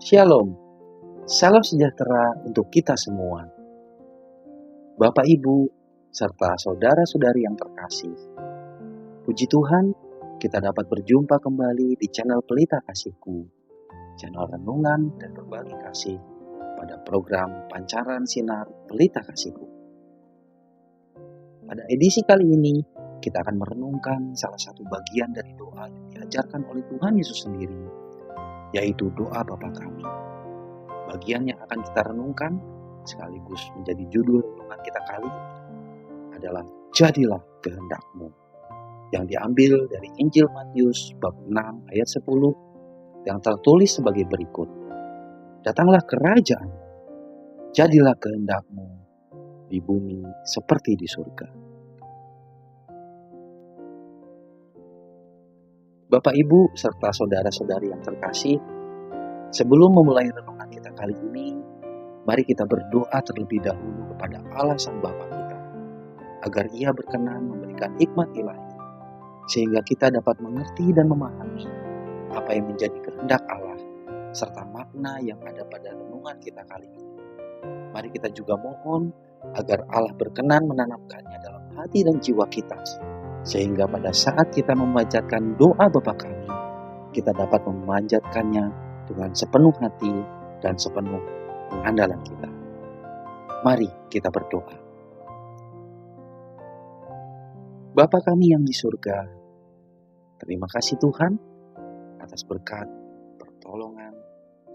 Shalom, salam sejahtera untuk kita semua. Bapak Ibu, serta saudara-saudari yang terkasih. Puji Tuhan, kita dapat berjumpa kembali di channel Pelita Kasihku, channel renungan dan berbagi kasih pada program Pancaran Sinar Pelita Kasihku. Pada edisi kali ini, kita akan merenungkan salah satu bagian dari doa yang diajarkan oleh Tuhan Yesus sendiri, yaitu doa Bapa Kami. Bagian yang akan kita renungkan sekaligus menjadi judul renungan kita kali ini adalah Jadilah Kehendak-Mu, yang diambil dari Injil Matius bab 6 ayat 10 yang tertulis sebagai berikut. Datanglah kerajaan-Mu, jadilah kehendak-Mu di bumi seperti di surga. Bapak Ibu serta saudara-saudari yang terkasih, sebelum memulai renungan kita kali ini, mari kita berdoa terlebih dahulu kepada Allah Sang Bapa kita, agar Ia berkenan memberikan hikmat ilahi, sehingga kita dapat mengerti dan memahami apa yang menjadi kehendak Allah, serta makna yang ada pada renungan kita kali ini. Mari kita juga mohon agar Allah berkenan menanamkannya dalam hati dan jiwa kita, sehingga pada saat kita memanjatkan doa Bapa Kami, kita dapat memanjatkannya dengan sepenuh hati dan sepenuh pengandalan kita. Mari kita berdoa. Bapa kami yang di surga, terima kasih Tuhan atas berkat, pertolongan,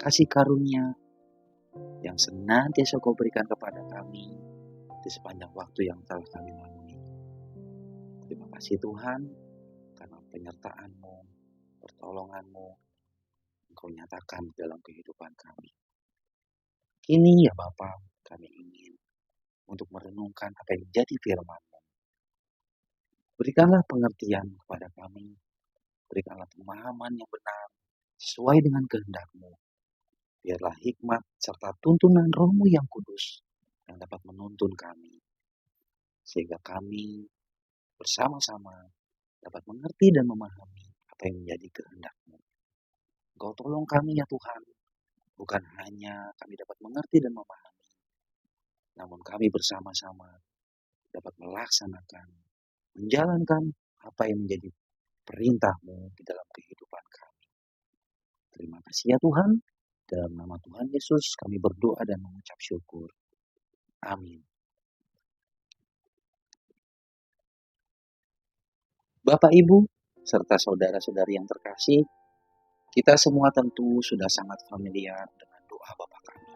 kasih karunia yang senantiasa Kau berikan kepada kami di sepanjang waktu yang telah kami lalui. Terima kasih Tuhan karena penyertaan-Mu, pertolongan-Mu Engkau nyatakan dalam kehidupan kami. Kini ya Bapa, kami ingin untuk merenungkan apa yang menjadi firman-Mu. Berikanlah pengertian kepada kami, berikanlah pemahaman yang benar sesuai dengan kehendak-Mu. Biarlah hikmat serta tuntunan Roh-Mu yang kudus yang dapat menuntun kami, sehingga kami bersama-sama dapat mengerti dan memahami apa yang menjadi kehendak-Mu. Engkau tolong kami ya Tuhan, bukan hanya kami dapat mengerti dan memahami, namun kami bersama-sama dapat melaksanakan, menjalankan apa yang menjadi perintah-Mu di dalam kehidupan kami. Terima kasih ya Tuhan, dalam nama Tuhan Yesus kami berdoa dan mengucap syukur. Amin. Bapak Ibu, serta saudara-saudari yang terkasih, kita semua tentu sudah sangat familiar dengan doa Bapa Kami.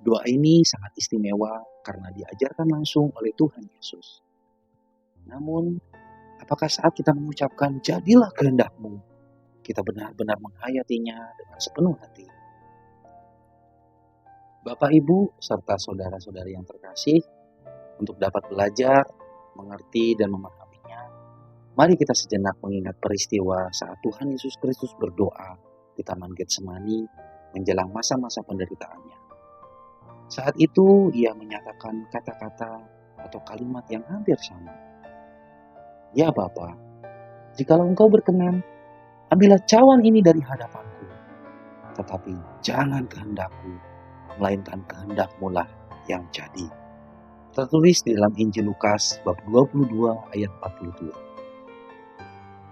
Doa ini sangat istimewa karena diajarkan langsung oleh Tuhan Yesus. Namun, apakah saat kita mengucapkan jadilah kehendak-Mu, kita benar-benar menghayatinya dengan sepenuh hati? Bapak Ibu serta saudara-saudari yang terkasih, untuk dapat belajar, mengerti dan memahaminya, mari kita sejenak mengingat peristiwa saat Tuhan Yesus Kristus berdoa di Taman Getsemani menjelang masa-masa penderitaannya. Saat itu ia menyatakan kata-kata atau kalimat yang hampir sama. Ya Bapa, jikalau Engkau berkenan, ambillah cawan ini dari hadapanku. Tetapi jangan kehendakku, melainkan kehendak-Mu lah yang jadi. Tertulis di dalam Injil Lukas bab 22 ayat 42.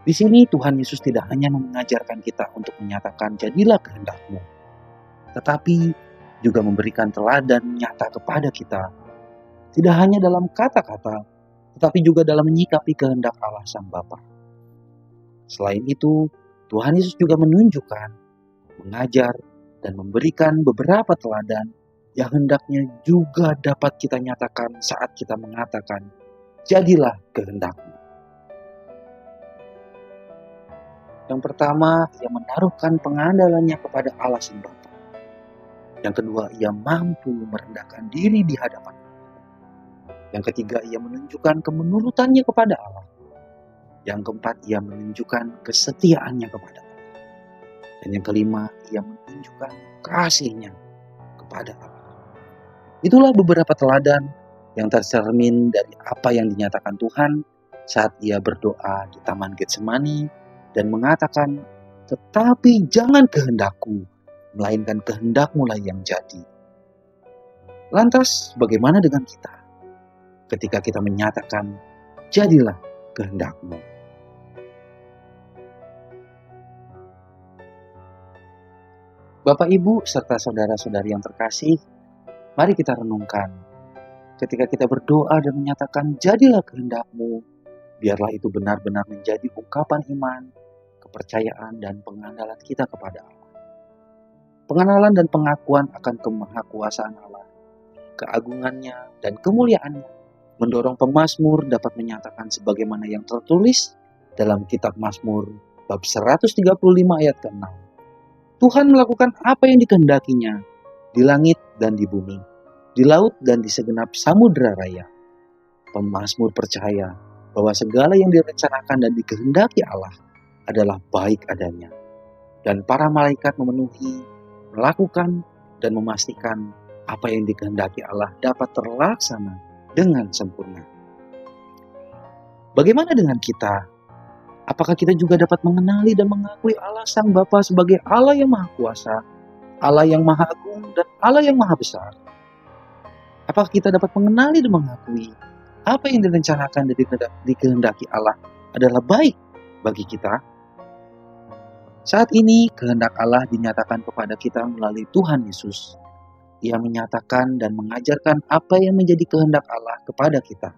Di sini Tuhan Yesus tidak hanya mengajarkan kita untuk menyatakan jadilah kehendak-Mu, tetapi juga memberikan teladan nyata kepada kita. Tidak hanya dalam kata-kata, tetapi juga dalam menyikapi kehendak Allah Sang Bapa. Selain itu, Tuhan Yesus juga menunjukkan, mengajar, dan memberikan beberapa teladan yang hendaknya juga dapat kita nyatakan saat kita mengatakan, jadilah kehendak-Mu. Yang pertama, ia menaruhkan pengandalannya kepada Allah Sang Bapa. Yang kedua, ia mampu merendahkan diri di hadapan Allah. Yang ketiga, ia menunjukkan kemenurutannya kepada Allah. Yang keempat, ia menunjukkan kesetiaannya kepada Allah. Dan yang kelima, ia menunjukkan kasihnya kepada Allah. Itulah beberapa teladan yang tercermin dari apa yang dinyatakan Tuhan saat ia berdoa di Taman Getsemani dan mengatakan, tetapi jangan kehendakku, melainkan kehendak-Mu lah yang jadi. Lantas bagaimana dengan kita ketika kita menyatakan, jadilah kehendak-Mu? Bapak, Ibu, serta saudara-saudari yang terkasih, mari kita renungkan. Ketika kita berdoa dan menyatakan, jadilah kehendak-Mu, biarlah itu benar-benar menjadi ungkapan iman, kepercayaan, dan pengandalan kita kepada Allah. Pengenalan dan pengakuan akan kemahakuasaan Allah, keagungannya, dan kemuliaannya, mendorong pemazmur dapat menyatakan sebagaimana yang tertulis dalam kitab Mazmur bab 135 ayat ke-6. Tuhan melakukan apa yang dikehendakinya di langit dan di bumi, di laut dan di segenap samudera raya. Pemazmur percaya bahwa segala yang direncanakan dan dikehendaki Allah adalah baik adanya. Dan para malaikat memenuhi, melakukan, dan memastikan apa yang dikehendaki Allah dapat terlaksana dengan sempurna. Bagaimana dengan kita? Apakah kita juga dapat mengenali dan mengakui Allah Sang Bapa sebagai Allah yang Maha Kuasa, Allah yang Maha Agung, dan Allah yang Maha Besar? Apakah kita dapat mengenali dan mengakui apa yang direncanakan dan dikehendaki Allah adalah baik bagi kita? Saat ini kehendak Allah dinyatakan kepada kita melalui Tuhan Yesus. Ia menyatakan dan mengajarkan apa yang menjadi kehendak Allah kepada kita.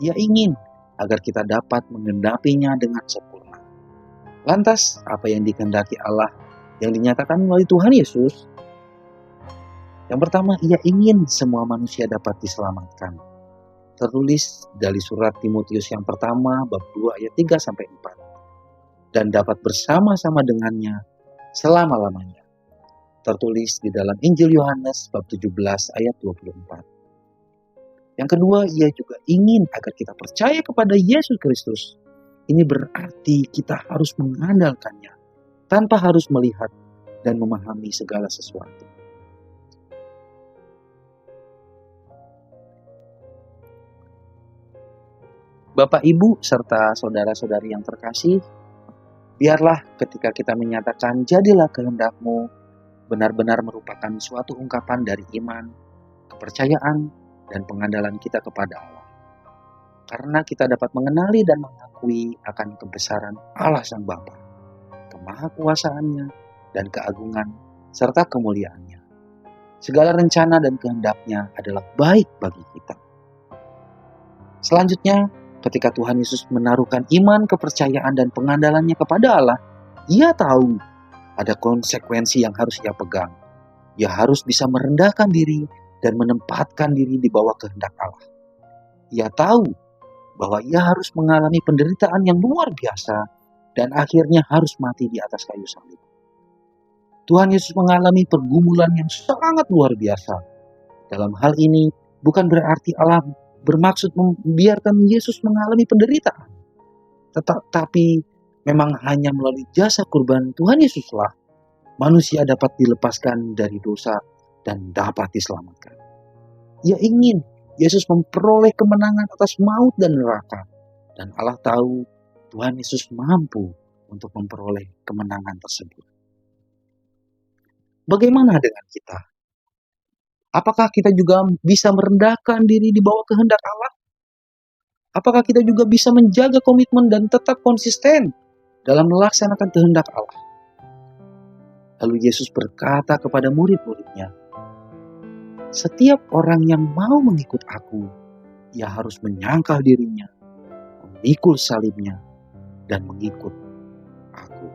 Ia ingin agar kita dapat menggenapinya dengan sempurna. Lantas, apa yang dikehendaki Allah yang dinyatakan melalui Tuhan Yesus? Yang pertama, ia ingin semua manusia dapat diselamatkan. Tertulis dari surat Timotius yang pertama, bab 2 ayat 3-4. Dan dapat bersama-sama dengannya selama-lamanya. Tertulis di dalam Injil Yohanes bab 17 ayat 24. Yang kedua, ia juga ingin agar kita percaya kepada Yesus Kristus. Ini berarti kita harus mengandalkannya tanpa harus melihat dan memahami segala sesuatu. Bapak, Ibu, serta saudara-saudari yang terkasih, biarlah ketika kita menyatakan jadilah kehendak-Mu, benar-benar merupakan suatu ungkapan dari iman, kepercayaan, dan pengandalan kita kepada Allah. Karena kita dapat mengenali dan mengakui akan kebesaran Allah Sang Bapa, kemahakuasaannya, dan keagungan, serta kemuliaannya. Segala rencana dan kehendaknya adalah baik bagi kita. Selanjutnya, ketika Tuhan Yesus menaruhkan iman, kepercayaan, dan pengandalannya kepada Allah, ia tahu ada konsekuensi yang harus ia pegang. Ia harus bisa merendahkan diri dan menempatkan diri di bawah kehendak Allah. Ia tahu bahwa ia harus mengalami penderitaan yang luar biasa dan akhirnya harus mati di atas kayu salib. Tuhan Yesus mengalami pergumulan yang sangat luar biasa. Dalam hal ini bukan berarti Allah bermaksud membiarkan Yesus mengalami penderitaan. Tetapi memang hanya melalui jasa kurban Tuhan Yesuslah manusia dapat dilepaskan dari dosa dan dapat diselamatkan. Ia ingin Yesus memperoleh kemenangan atas maut dan neraka. Dan Allah tahu Tuhan Yesus mampu untuk memperoleh kemenangan tersebut. Bagaimana dengan kita? Apakah kita juga bisa merendahkan diri di bawah kehendak Allah? Apakah kita juga bisa menjaga komitmen dan tetap konsisten dalam melaksanakan kehendak Allah? Lalu Yesus berkata kepada murid-muridnya, setiap orang yang mau mengikut aku, ia harus menyangkal dirinya, memikul salibnya, dan mengikut aku.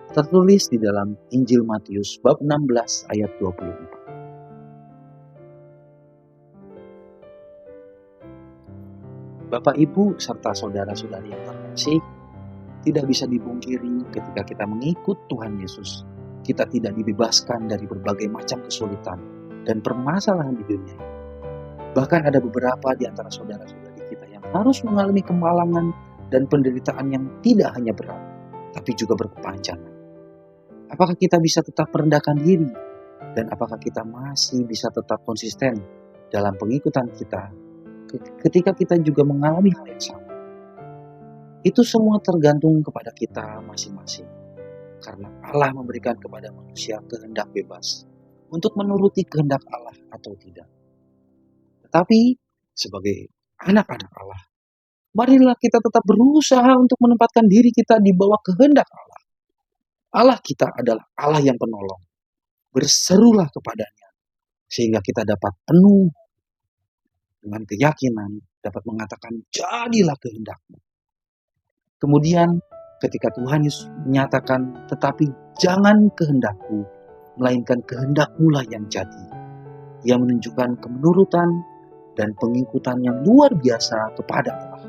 Tertulis di dalam Injil Matius bab 16 ayat 24. Bapak, Ibu, serta saudara-saudari yang terkasih, tidak bisa dipungkiri ketika kita mengikut Tuhan Yesus, kita tidak dibebaskan dari berbagai macam kesulitan dan permasalahan di dunia ini. Bahkan ada beberapa di antara saudara-saudari kita yang harus mengalami kemalangan dan penderitaan yang tidak hanya berat, tapi juga berkepanjangan. Apakah kita bisa tetap merendahkan diri? Dan apakah kita masih bisa tetap konsisten dalam pengikutan kita ketika kita juga mengalami hal yang sama? Itu semua tergantung kepada kita masing-masing. karena Allah memberikan kepada manusia kehendak bebas untuk menuruti kehendak Allah atau tidak. Tetapi sebagai anak-anak Allah, marilah kita tetap berusaha untuk menempatkan diri kita di bawah kehendak Allah. Allah kita adalah Allah yang penolong. Berserulah kepadanya sehingga kita dapat penuh dengan keyakinan dapat mengatakan jadilah kehendakmu. Kemudian ketika Tuhan Yesus menyatakan tetapi jangan kehendakku melainkan kehendakmu lah yang jadi. Ia menunjukkan kemenurutan dan pengikutan yang luar biasa kepada Allah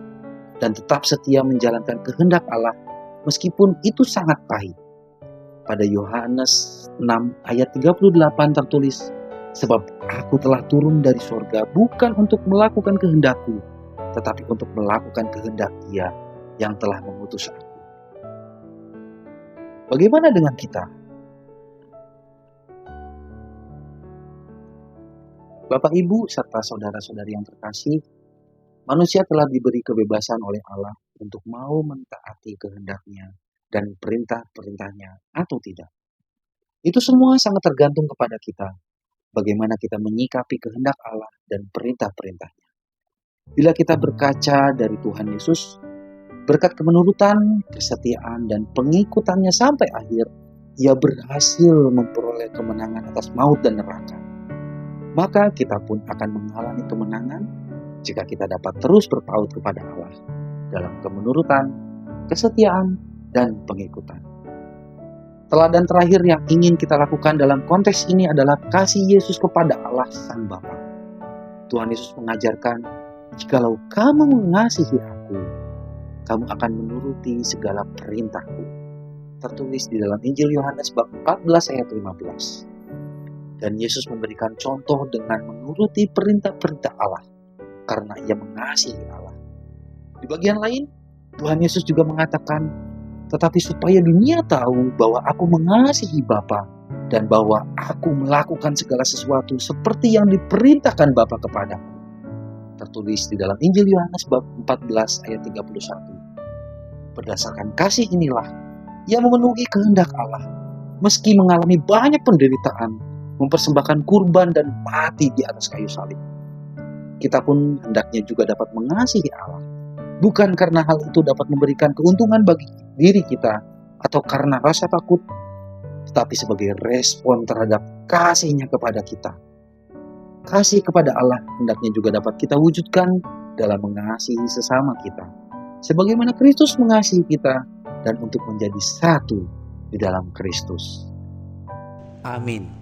dan tetap setia menjalankan kehendak Allah meskipun itu sangat pahit. Pada Yohanes 6 ayat 38 tertulis, sebab aku telah turun dari sorga bukan untuk melakukan kehendakku, tetapi untuk melakukan kehendak Dia yang telah mengutus aku. Bagaimana dengan kita? Bapak, Ibu, serta saudara-saudari yang terkasih, manusia telah diberi kebebasan oleh Allah untuk mau mentaati kehendak-Nya dan perintah-perintahnya atau tidak. Itu semua sangat tergantung kepada kita, bagaimana kita menyikapi kehendak Allah dan perintah-perintahnya. Bila kita berkaca dari Tuhan Yesus, berkat kemenurutan, kesetiaan, dan pengikutannya sampai akhir, Ia berhasil memperoleh kemenangan atas maut dan neraka. Maka kita pun akan mengalami kemenangan jika kita dapat terus berpaut kepada Allah dalam kemenurutan, kesetiaan, dan pengikutan. Teladan terakhir yang ingin kita lakukan dalam konteks ini adalah kasih Yesus kepada Allah Sang Bapa. Tuhan Yesus mengajarkan, jikalau kamu mengasihi aku, kamu akan menuruti segala perintahku. Tertulis di dalam Injil Yohanes bab 14 ayat 15. Dan Yesus memberikan contoh dengan menuruti perintah-perintah Allah karena Ia mengasihi Allah. Di bagian lain, Tuhan Yesus juga mengatakan, tetapi supaya dunia tahu bahwa aku mengasihi Bapa dan bahwa aku melakukan segala sesuatu seperti yang diperintahkan Bapa kepadaku. Tertulis di dalam Injil Yohanes bab 14 ayat 31. Berdasarkan kasih inilah Ia memenuhi kehendak Allah, meski mengalami banyak penderitaan, mempersembahkan kurban dan mati di atas kayu salib. Kita pun hendaknya juga dapat mengasihi Allah, bukan karena hal itu dapat memberikan keuntungan bagi diri kita atau karena rasa takut, tetapi sebagai respon terhadap kasih-Nya kepada kita. Kasih kepada Allah hendaknya juga dapat kita wujudkan dalam mengasihi sesama kita, sebagaimana Kristus mengasihi kita dan untuk menjadi satu di dalam Kristus. Amin.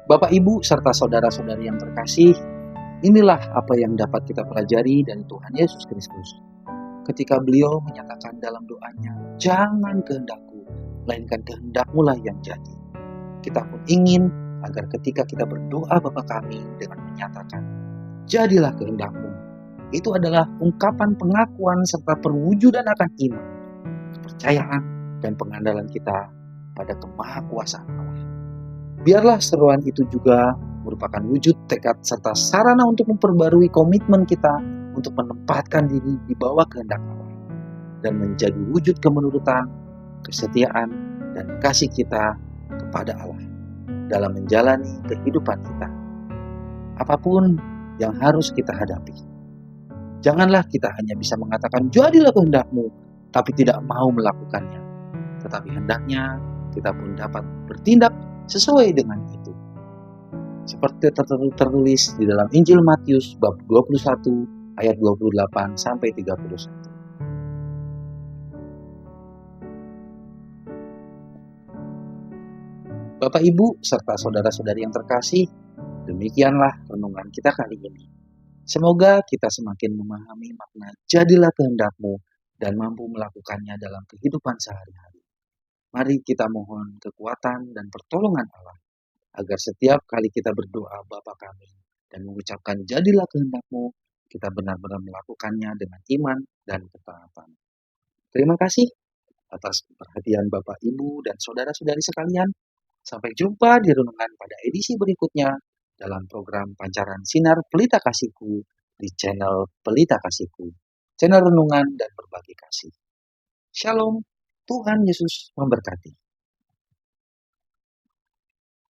Bapak, Ibu, serta saudara-saudari yang terkasih, inilah apa yang dapat kita pelajari dari Tuhan Yesus Kristus. Ketika beliau menyatakan dalam doanya, jangan kehendakku, melainkan kehendakmu lah yang jadi. Kita pun ingin agar ketika kita berdoa Bapa kami dengan menyatakan, jadilah kehendakmu, itu adalah ungkapan pengakuan serta perwujudan akan iman, kepercayaan, dan pengandalan kita pada kemahakuasaan Allah. Biarlah seruan itu juga merupakan wujud tekad serta sarana untuk memperbarui komitmen kita untuk menempatkan diri di bawah kehendak Allah dan menjadi wujud kemenurutan, kesetiaan, dan kasih kita kepada Allah dalam menjalani kehidupan kita. Apapun yang harus kita hadapi, janganlah kita hanya bisa mengatakan jadilah kehendakmu, tapi tidak mau melakukannya. Tetapi hendaknya kita pun dapat bertindak sesuai dengan itu. Seperti tertulis di dalam Injil Matius bab 21 ayat 28 sampai 31. Bapak, Ibu, serta saudara-saudari yang terkasih, demikianlah renungan kita kali ini. Semoga kita semakin memahami makna jadilah kehendakmu dan mampu melakukannya dalam kehidupan sehari-hari. Mari kita mohon kekuatan dan pertolongan Allah, agar setiap kali kita berdoa Bapa kami dan mengucapkan jadilah kehendakmu, kita benar-benar melakukannya dengan iman dan ketaatan. Terima kasih atas perhatian Bapak, Ibu, dan saudara-saudari sekalian. Sampai jumpa di renungan pada edisi berikutnya dalam program Pancaran Sinar Pelita Kasihku di channel Pelita Kasihku, channel renungan dan berbagi kasih. Shalom, Tuhan Yesus memberkati.